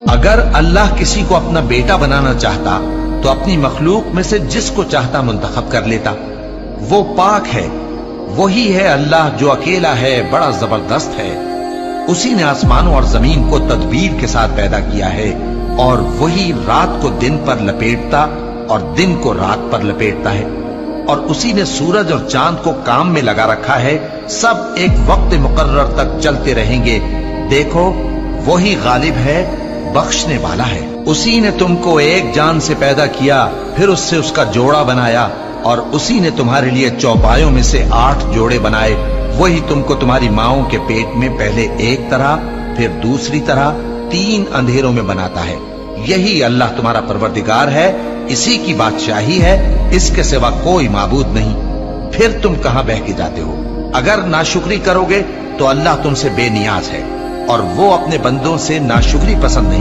اگر اللہ کسی کو اپنا بیٹا بنانا چاہتا تو اپنی مخلوق میں سے جس کو چاہتا منتخب کر لیتا۔ وہ پاک ہے، وہی ہے اللہ جو اکیلا ہے، بڑا زبردست ہے۔ اسی نے آسمانوں اور زمین کو تدبیر کے ساتھ پیدا کیا ہے، اور وہی رات کو دن پر لپیٹتا اور دن کو رات پر لپیٹتا ہے، اور اسی نے سورج اور چاند کو کام میں لگا رکھا ہے، سب ایک وقت مقرر تک چلتے رہیں گے۔ دیکھو وہی غالب ہے، بخشنے والا ہے۔ اسی نے تم کو ایک جان سے پیدا کیا، پھر اس سے اس کا جوڑا بنایا، اور اسی نے تمہارے لیے چوپایوں میں سے 8 جوڑے بنائے۔ وہی تم کو تمہاری ماؤں کے پیٹ میں پہلے ایک طرح، پھر دوسری طرح 3 اندھیروں میں بناتا ہے۔ یہی اللہ تمہارا پروردگار ہے، اسی کی بادشاہی ہے، اس کے سوا کوئی معبود نہیں۔ پھر تم کہاں بہہ کے جاتے ہو؟ اگر ناشکری کرو گے تو اللہ تم سے بے نیاز ہے، اور وہ اپنے بندوں سے ناشکری پسند نہیں